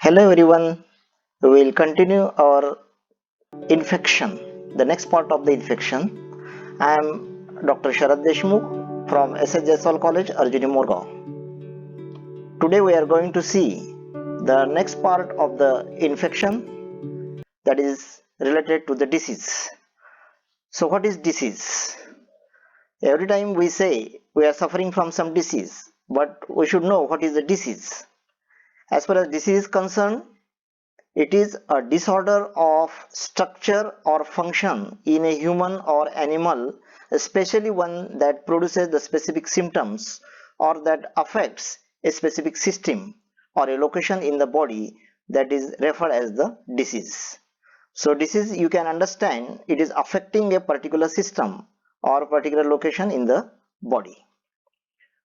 Hello everyone, we will continue our infection, the next part of the infection. I am Dr. Sharad Deshmukh from SH Jaiswal College, Arjuni Morgaon. Today we are going to see the next part of the infection, that is related to the disease. So what is disease? Every time we say we are suffering from some disease, but we should know what is the disease. As far as disease is concerned, it is a disorder of structure or function in a human or animal, especially one that produces the specific symptoms or that affects a specific system or a location in the body, that is referred as the disease. So disease, you can understand, it is affecting a particular system or particular location in the body.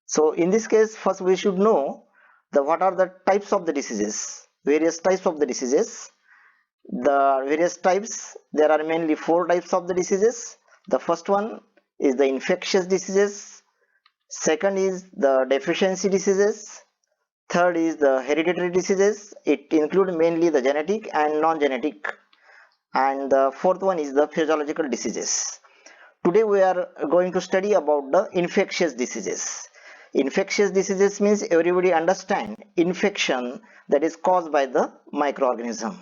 So in this case, first we should know what are the types of the diseases, various types of the diseases. The various types, there are mainly four types of the diseases. The first one is the infectious diseases, second is the deficiency diseases, third is the hereditary diseases, it includes mainly the genetic and non-genetic, and the fourth one is the physiological diseases. Today we are going to study about the infectious diseases. Infectious diseases means everybody understand infection that is caused by the microorganism,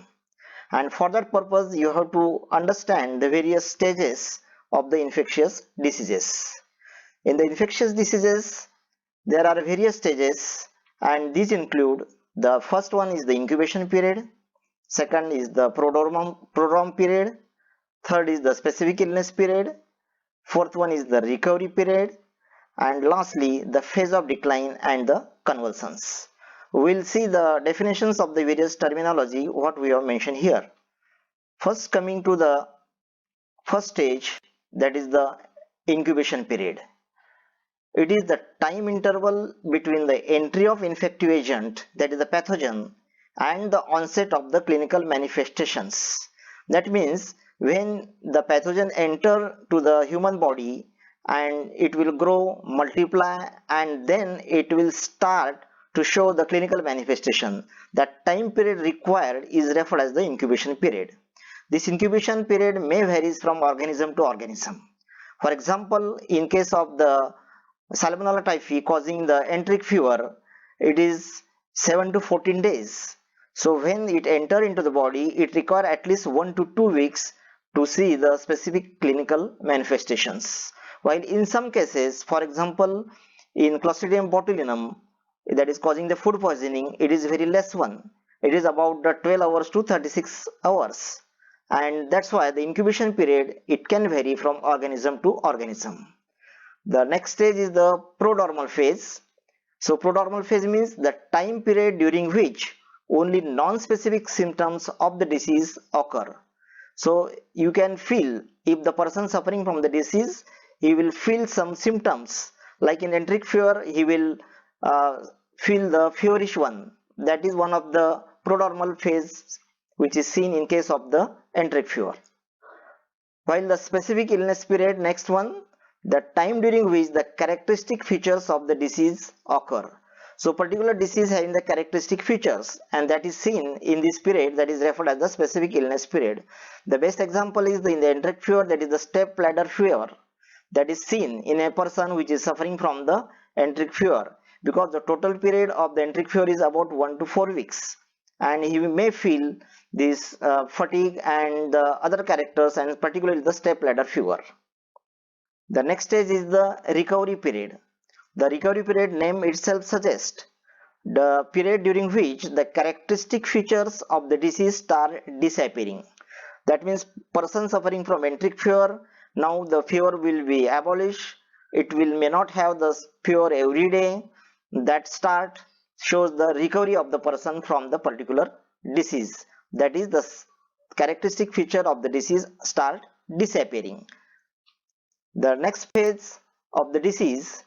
and for that purpose you have to understand the various stages of the infectious diseases. In the infectious diseases there are various stages, and these include: the first one is the incubation period, second is the prodrome period, third is the specific illness period, fourth one is the recovery period, and lastly the phase of decline and the convulsions. We'll see the definitions of the various terminology what we have mentioned here. First, coming to the first stage, that is the incubation period. It is the time interval between the entry of infective agent, that is the pathogen, and the onset of the clinical manifestations. That means when the pathogen enter to the human body, and it will grow, multiply, and then it will start to show the clinical manifestation. That time period required is referred as the incubation period. This incubation period may vary from organism to organism. For example, in case of the Salmonella typhi causing the enteric fever, it is 7 to 14 days. So when it enter into the body, it require at least 1 to 2 weeks to see the specific clinical manifestations. While in some cases, for example, in Clostridium botulinum, that is causing the food poisoning, it is very less one. It is about the 12 hours to 36 hours. And that's why the incubation period, it can vary from organism to organism. The next stage is the prodromal phase. So prodromal phase means the time period during which only non-specific symptoms of the disease occur. So you can feel, if the person suffering from the disease, he will feel some symptoms, like in enteric fever he will feel the feverish one. That is one of the prodromal phase which is seen in case of the enteric fever. While the specific illness period, next one, the time during which the characteristic features of the disease occur. So particular disease having the characteristic features, and that is seen in this period, that is referred as the specific illness period. The best example is in the enteric fever, that is the step ladder fever, that is seen in a person which is suffering from the enteric fever, because the total period of the enteric fever is about 1 to 4 weeks, and he may feel this fatigue and the other characters, and particularly the step ladder fever. The next stage is the recovery period. The recovery period, name itself suggests, the period during which the characteristic features of the disease start disappearing. That means person suffering from enteric fever, now the fever will be abolished. It may not have the fever every day. That start shows the recovery of the person from the particular disease. That is, the characteristic feature of the disease start disappearing. The next phase of the disease,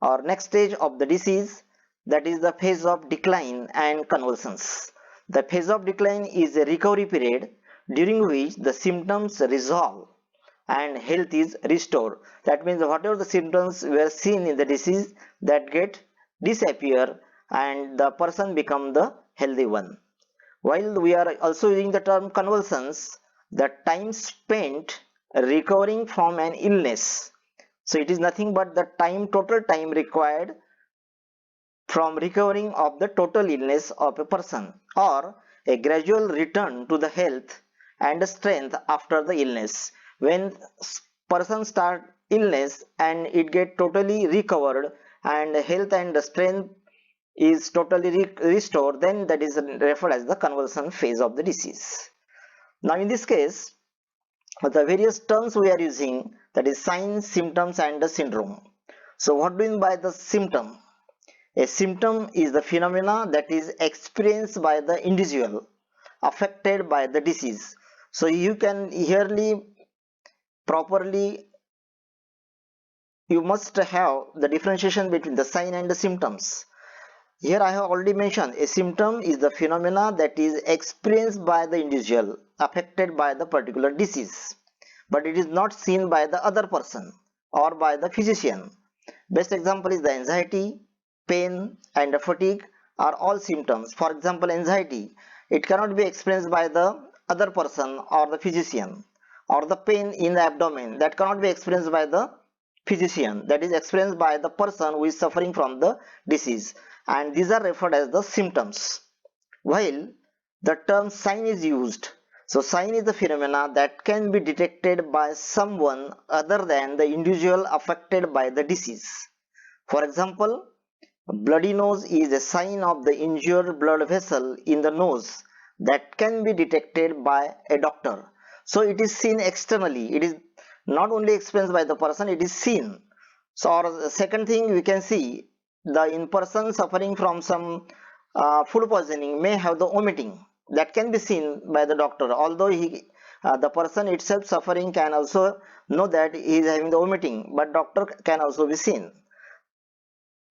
or next stage of the disease, that is the phase of decline and convulsions. The phase of decline is a recovery period during which the symptoms resolve and health is restored. That means whatever the symptoms were seen in the disease, that get disappear and the person become the healthy one. While we are also using the term convalescence, the time spent recovering from an illness. So it is nothing but the total time required from recovering of the total illness of a person, or a gradual return to the health and strength after the illness. When person start illness and it get totally recovered and health and strength is totally restored, then that is referred as the convalescent phase of the disease. Now in this case, the various terms we are using, that is signs, symptoms and the syndrome. So what do you mean by the symptom? A symptom is the phenomena that is experienced by the individual affected by the disease. So you can hearly properly, you must have the differentiation between the sign and the symptoms. Here I have already mentioned a symptom is the phenomena that is experienced by the individual affected by the particular disease, but it is not seen by the other person or by the physician. Best example is the anxiety, pain and fatigue are all symptoms. For example, anxiety, it cannot be experienced by the other person or the physician, or the pain in the abdomen, that cannot be experienced by the physician, that is experienced by the person who is suffering from the disease, and these are referred as the symptoms. While the term sign is used, so sign is the phenomena that can be detected by someone other than the individual affected by the disease. For example, bloody nose is a sign of the injured blood vessel in the nose that can be detected by a doctor. So it is seen externally, it is not only experienced by the person, it is seen. So or second thing, we can see the in person suffering from some food poisoning may have the vomiting, that can be seen by the doctor, although the person itself suffering can also know that he is having the vomiting, but doctor can also be seen,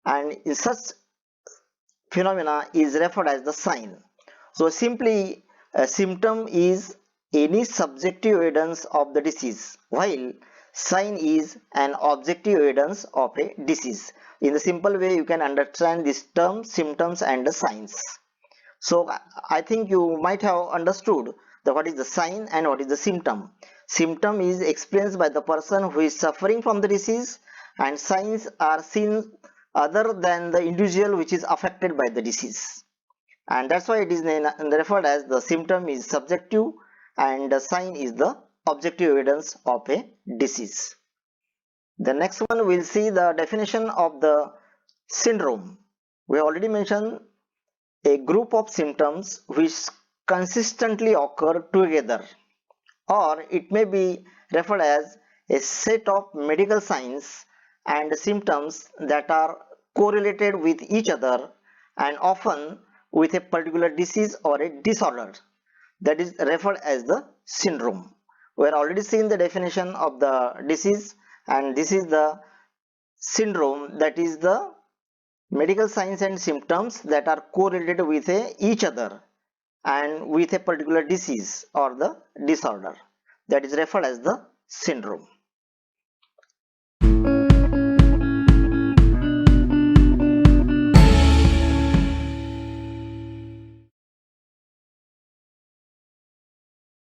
and in such phenomena is referred as the sign. So simply a symptom is any subjective evidence of the disease, while sign is an objective evidence of a disease. In the simple way you can understand this term symptoms and the signs. So I think you might have understood that what is the sign and what is the symptom. Symptom is experienced by the person who is suffering from the disease, and signs are seen other than the individual which is affected by the disease, and that's why it is referred as the symptom is subjective and the sign is the objective evidence of a disease. The next one we'll see the definition of the syndrome. We already mentioned a group of symptoms which consistently occur together, or it may be referred as a set of medical signs and symptoms that are correlated with each other and often with a particular disease or a disorder, that is referred as the syndrome. We are already seen the definition of the disease, and this is the syndrome, that is the medical signs and symptoms that are correlated with each other and with a particular disease or the disorder, that is referred as the syndrome.